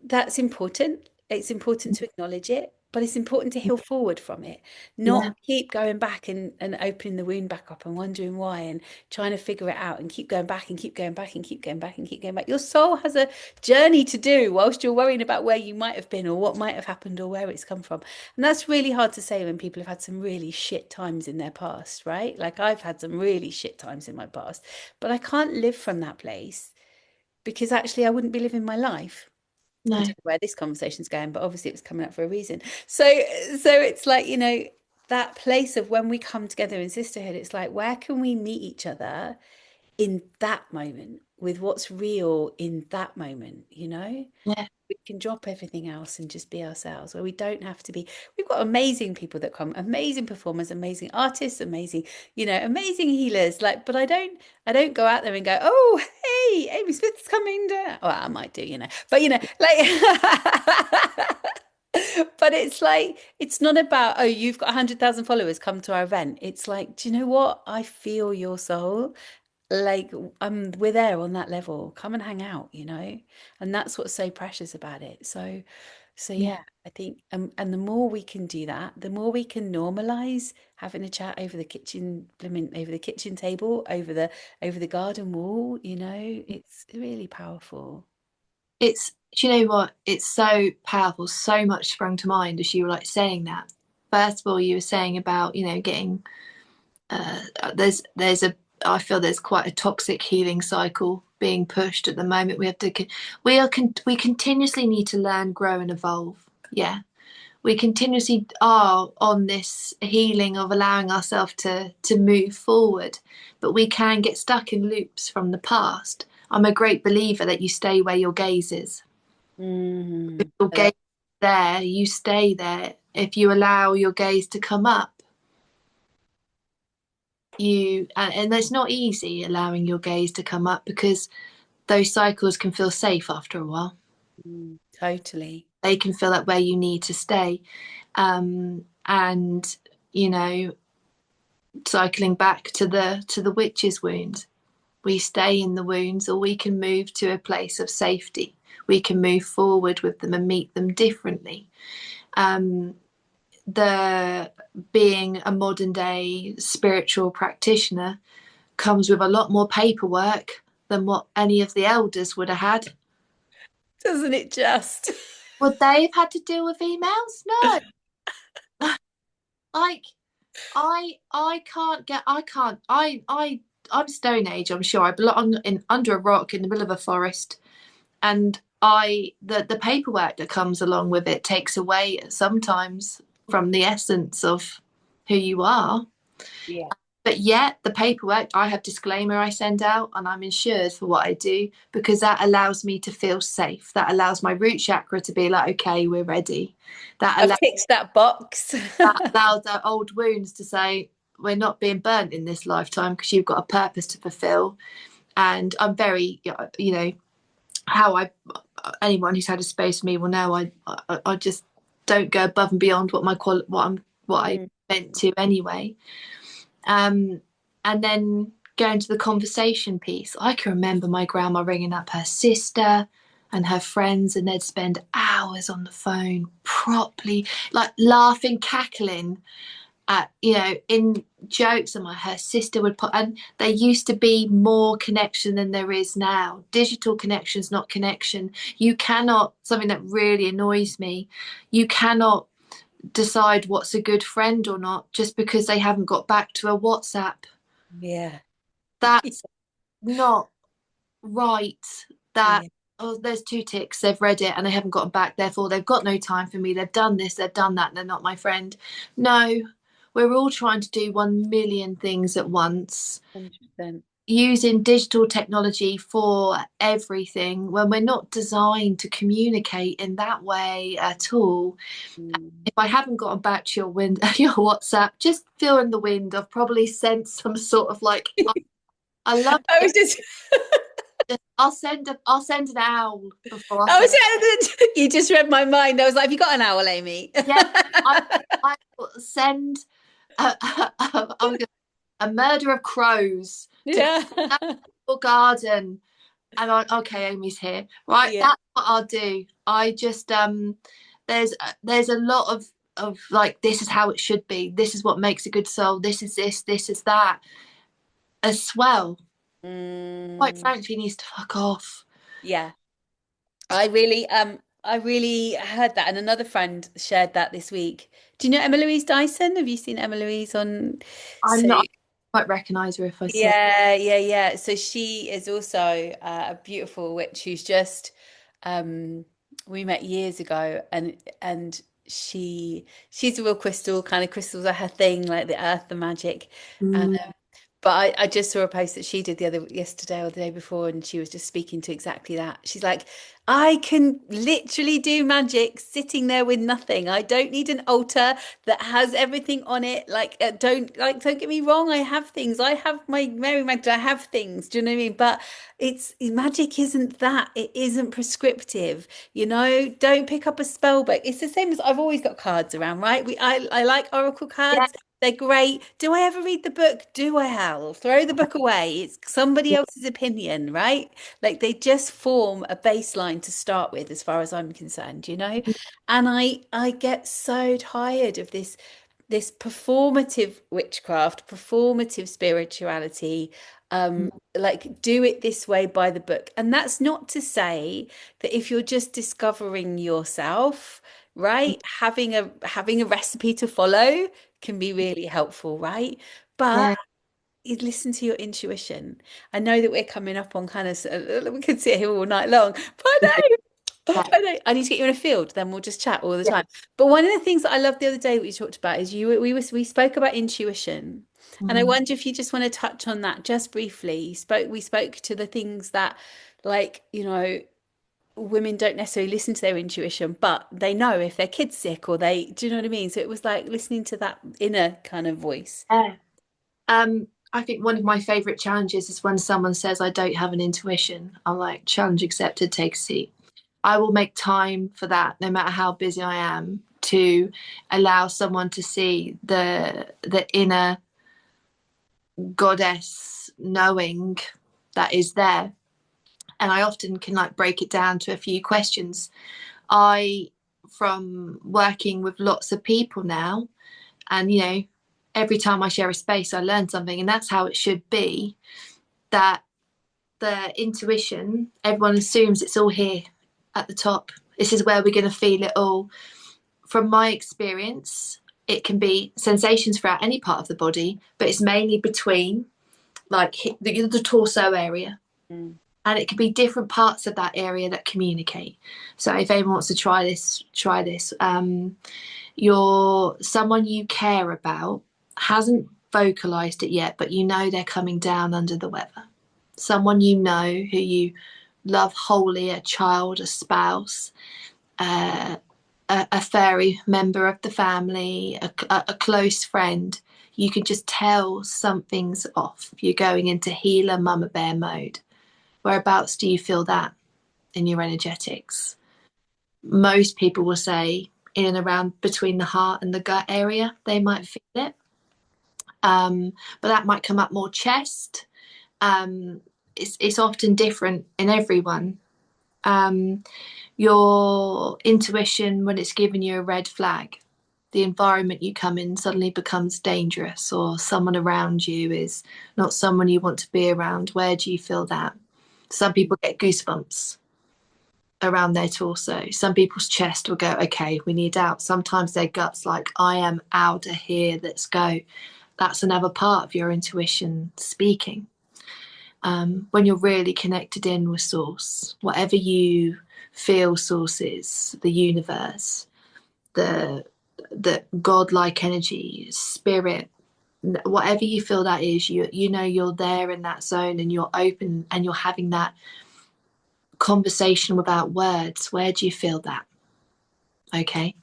that's important. It's important to acknowledge it, but it's important to heal forward from it, not Yeah. keep going back and opening the wound back up and wondering why and trying to figure it out and keep going back and keep going back and keep going back and keep going back. Your soul has a journey to do whilst you're worrying about where you might have been or what might have happened or where it's come from. And that's really hard to say when people have had some really shit times in their past, right? Like I've had some really shit times in my past, but I can't live from that place because actually I wouldn't be living my life. I don't No. know where this conversation's going, but obviously it's coming up for a reason. So it's like, that place of when we come together in sisterhood, it's like, where can we meet each other in that moment with what's real in that moment, Yeah. We can drop everything else and just be ourselves, where we don't have to be. We've got amazing people that come, amazing performers, amazing artists, amazing, amazing healers. Like, but I don't go out there and go, oh, hey, Amy Smith's coming down. Well, I might do, but like. But it's like, it's not about, oh, you've got 100,000 followers, come to our event. It's like, do you know what? I feel your soul. Like, we're there on that level. Come and hang out, and that's what's so precious about it. So Yeah. yeah, I think, and the more we can do that, the more we can normalize having a chat over the kitchen, over the kitchen table, over the garden wall. It's really powerful. Do you know what? It's so powerful. So much sprung to mind as you were like saying that. First of all, you were saying about, getting there's a I feel there's quite a toxic healing cycle being pushed at the moment. We continuously need to learn, grow, and evolve. Yeah, we continuously are on this healing of allowing ourselves to move forward, but we can get stuck in loops from the past. I'm a great believer that you stay where your gaze is. Your I love. gaze is there, you stay there. If you allow your gaze to come up, and it's not easy allowing your gaze to come up because those cycles can feel safe after a while. Totally. They can feel like where you need to stay. And you know, cycling back to the witch's wound, we stay in the wounds, or we can move to a place of safety. We can move forward with them and meet them differently. Um, the Being a modern day spiritual practitioner comes with a lot more paperwork than what any of the elders would have had. Doesn't it just? Would they have had to deal with emails? No. Like I'm Stone Age, I'm sure. I belong in under a rock in the middle of a forest, and the paperwork that comes along with it takes away sometimes from the essence of who you are. Yeah. But yet, the paperwork, I have disclaimer I send out, and I'm insured for what I do because that allows me to feel safe. That allows my root chakra to be like, okay, we're ready. That I've allows ticked that box. our old wounds to say, we're not being burnt in this lifetime because you've got a purpose to fulfill. And I'm very, how I anyone who's had a space with me will know I just don't go above and beyond what I Mm. meant to anyway. And then going to the conversation piece, I can remember my grandma ringing up her sister and her friends, and they'd spend hours on the phone, properly like laughing, cackling, you know, in jokes, and her sister would put, and there used to be more connection than there is now. Digital connection's not connection. You cannot, something that really annoys me, you cannot decide what's a good friend or not just because they haven't got back to a WhatsApp. Yeah. That's not right. That, Yeah. oh, there's two ticks, they've read it and they haven't gotten back, therefore they've got no time for me, they've done this, they've done that, they're not my friend. No, we're all trying to do 1 million things at once, 100%. using digital technology for everything when we're not designed to communicate in that way at all. Mm. If I haven't gotten back to your wind your WhatsApp, just feel in the wind. I've probably sent some sort of like, I love I it. was just I'll send an owl before I I send. was you just read my mind. I was like, have you got an owl, Amy? Yeah, I will send I'm gonna, a murder of crows to Yeah. your garden, and okay, Amy's here, right? Yeah. That's what I'll do. I just there's a lot of like, this is how it should be. This is what makes a good soul. This is this. This is that. As well, quite Mm. frankly, needs to fuck off. Yeah. I really heard that, and another friend shared that this week. Do you know Emma Louise Dyson? Have you seen Emma Louise on? I'm So not. I might recognise her if I see her. yeah, yeah, yeah. So she is also a beautiful witch who's just um we met years ago, and she's a real crystal, kind of crystals are her thing, like the earth, the magic. And Mm, but I just saw a post that she did the other yesterday or the day before, and she was just speaking to exactly that. She's like, I can literally do magic sitting there with nothing. I don't need an altar that has everything on it. Don't get me wrong. I have things. I have my Mary Magdalene. I have things. Do you know what I mean? But it's magic isn't that. It isn't prescriptive. You know, don't pick up a spell book. It's the same as I've always got cards around, right? I like oracle yeah, cards. They're great. Do I ever read the book? Do I, Hal? Throw the book away. It's somebody yeah, else's opinion, right? Like they just form a baseline to start with, as far as I'm concerned, you know? And I get so tired of this performative witchcraft, performative spirituality, like do it this way by the book. And that's not to say that if you're just discovering yourself, right, having a recipe to follow can be really helpful, right? But yeah, you listen to your intuition. I know that we're coming up on kind of, we could sit here all night long, but I need to get you in a field, then we'll just chat all the yeah. time. But one of the things that I loved the other day we talked about is we spoke about intuition. And I Mm, wonder if you just want to touch on that just briefly. We spoke to the things that, like, women don't necessarily listen to their intuition, but they know if their kid's sick, or do you know what I mean? So it was like listening to that inner kind of voice. yeah. I think one of my favorite challenges is when someone says I don't have an intuition. I'm like, challenge accepted, take a seat. I will make time for that, no matter how busy I am, to allow someone to see the inner goddess knowing that is there. And I often can like break it down to a few questions. I, from working with lots of people now, and every time I share a space, I learn something, and that's how it should be. That the intuition, everyone assumes it's all here at the top. This is where we're going to feel it all. From my experience, it can be sensations throughout any part of the body, but it's mainly between like the torso area. Mm. And it could be different parts of that area that communicate. So if anyone wants to try this, try this. Someone you care about hasn't vocalized it yet, but you know they're coming down under the weather. Someone you know who you love wholly, a child, a spouse, uh, a fairy member of the family, a close friend. You can just tell something's off. You're going into healer mama bear mode. Whereabouts do you feel that in your energetics? Most people will say in and around between the heart and the gut area, they might feel it. But that might come up more chest. It's often different in everyone. Your intuition, when it's giving you a red flag, the environment you come in suddenly becomes dangerous, or someone around you is not someone you want to be around? Where do you feel that? Some people get goosebumps around their torso. Some people's chest will go, okay, we need out. Sometimes their guts like, I am out of here, let's go. That's another part of your intuition speaking. When you're really connected in with source, whatever you feel source is, the universe, the godlike energy, spirit, whatever you feel that is, you know you're there in that zone and you're open and you're having that conversation without words. Where do you feel that? Okay.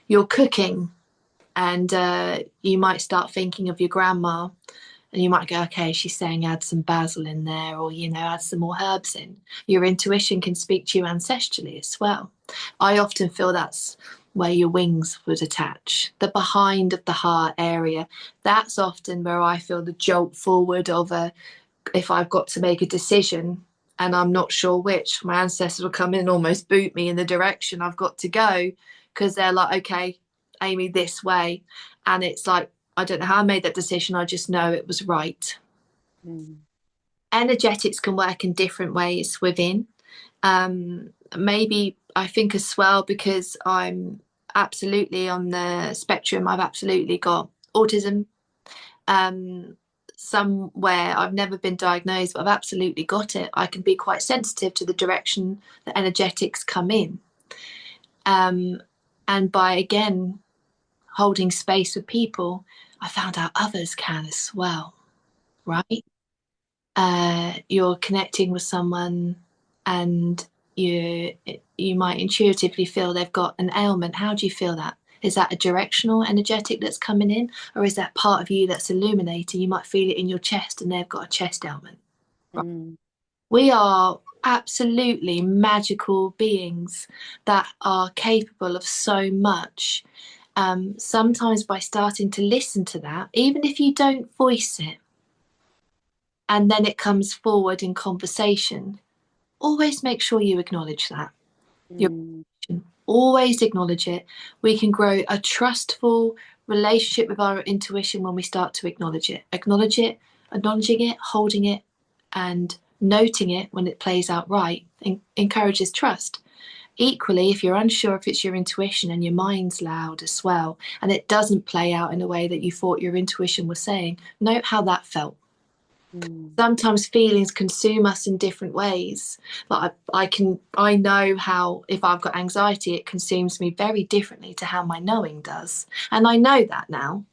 You're cooking and you might start thinking of your grandma, and you might go, okay, she's saying add some basil in there, or, you know, add some more herbs in. Your intuition can speak to you ancestrally as well. I often feel that's where your wings would attach, the behind of the heart area. That's often where I feel the jolt forward of if I've got to make a decision and I'm not sure which, my ancestors will come in and almost boot me in the direction I've got to go, because they're like, okay, Amy, this way. And it's like, I don't know how I made that decision. I just know it was right. Mm. Energetics can work in different ways within. Maybe I think as well, because I'm absolutely on the spectrum, I've absolutely got autism. Somewhere I've never been diagnosed, but I've absolutely got it. I can be quite sensitive to the direction that energetics come in. And by, again, holding space with people, I found out others can as well, right? You're connecting with someone and you might intuitively feel they've got an ailment. How do you feel that? Is that a directional energetic that's coming in, or is that part of you that's illuminating? You might feel it in your chest and they've got a chest ailment. Mm. We are absolutely magical beings that are capable of so much. Sometimes by starting to listen to that, even if you don't voice it, and then it comes forward in conversation, always make sure you acknowledge that. Your Mm. always acknowledge it. We can grow a trustful relationship with our intuition when we start to acknowledge it. Acknowledging it, holding it, and noting it when it plays out right encourages trust. Equally, if you're unsure if it's your intuition and your mind's loud as well, and it doesn't play out in a way that you thought your intuition was saying, note how that felt. Mm. Sometimes feelings consume us in different ways. But I know how, if I've got anxiety, it consumes me very differently to how my knowing does. And I know that now.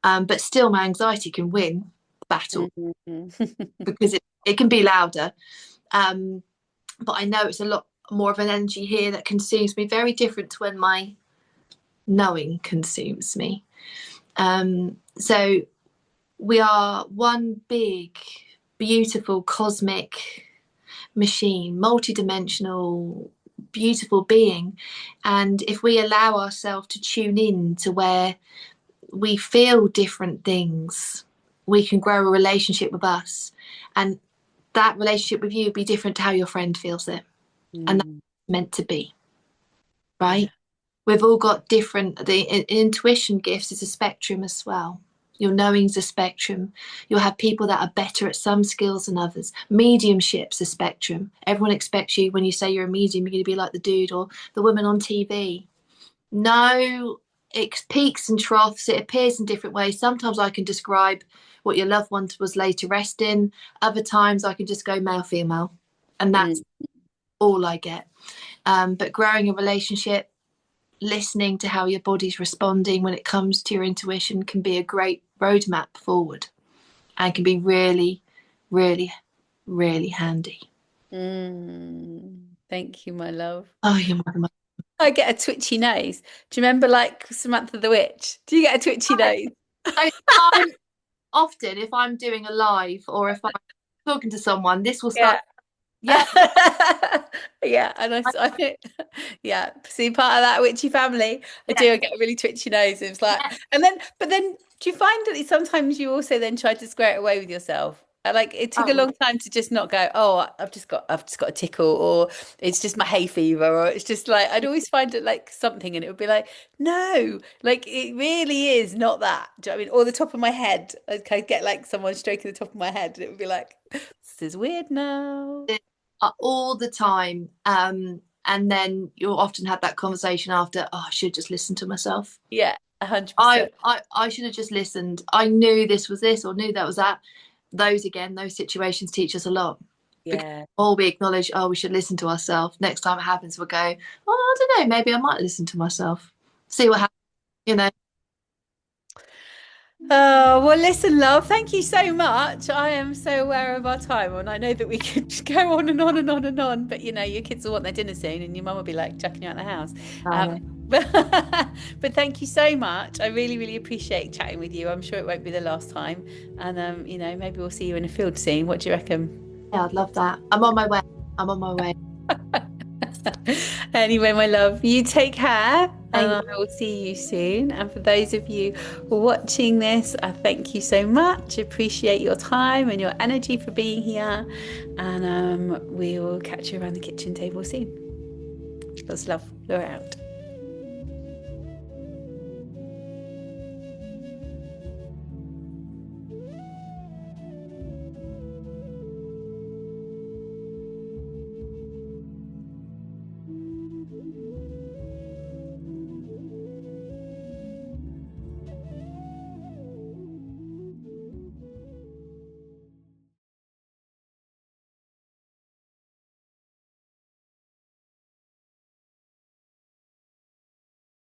But still my anxiety can win the battle Mm. because it can be louder. But I know it's a lot more of an energy here that consumes me, very different to when my knowing consumes me. So we are one big, beautiful, cosmic machine, multidimensional, beautiful being. And if we allow ourselves to tune in to where we feel different things, we can grow a relationship with us. And that relationship with you will be different to how your friend feels it. And that's Mm. meant to be, Yeah. right? We've all got different, the intuition gifts is a spectrum as well. Your knowing's a spectrum. You'll have people that are better at some skills than others. Mediumship's a spectrum. Everyone expects you, when you say you're a medium, you're going to be like the dude or the woman on TV. No, it peaks and troughs. It appears in different ways. Sometimes I can describe what your loved one was laid to rest in. Other times I can just go male, female. And that's Mm. all I get. But growing a relationship, listening to how your body's responding when it comes to your intuition can be a great roadmap forward and can be really, really, really handy. Mm. Thank you, my love. Oh, you're my I get a twitchy nose. Do you remember like Samantha the Witch? Do you get a twitchy nose? so I'm often, if I'm doing a live or if I'm talking to someone, this will start. Yeah. Yeah, Yeah, and yeah, see part of that witchy family. I yeah, do. I get a really twitchy nose. It's like, yeah. and then, but then, do you find that sometimes you also then try to square it away with yourself? Like it took a Oh, long time to just not go, oh, I've just got a tickle, or it's just my hay fever, or it's just like I'd always find it like something, and it would be like, no, like it really is not that. Do you know what I mean? Or the top of my head, I'd get like someone stroking the top of my head, and it would be like, this is weird now. all the time. And then you'll often have that conversation after, oh, I should just listen to myself. Yeah, 100%. I should have just listened. I knew this was this or knew that was that. Those again, those situations teach us a lot. Because Yeah. all we acknowledge, oh, we should listen to ourselves. Next time it happens, we'll go, oh, I don't know, maybe I might listen to myself. See what happens, you know. Oh, well, listen, love, thank you so much. I am so aware of our time, and I know that we could just go on and on and on and on, but your kids will want their dinner soon, and your mum will be like chucking you out of the house. Um, But, but thank you so much. I really, really appreciate chatting with you. I'm sure it won't be the last time. And, maybe we'll see you in a field soon. What do you reckon? yeah, I'd love that. I'm on my way. I'm on my way. Anyway, my love, you take care, and Thank I will see you soon. And for those of you watching this, I thank you so much. Appreciate your time and your energy for being here. And we will catch you around the kitchen table soon. Lots of love. You're out.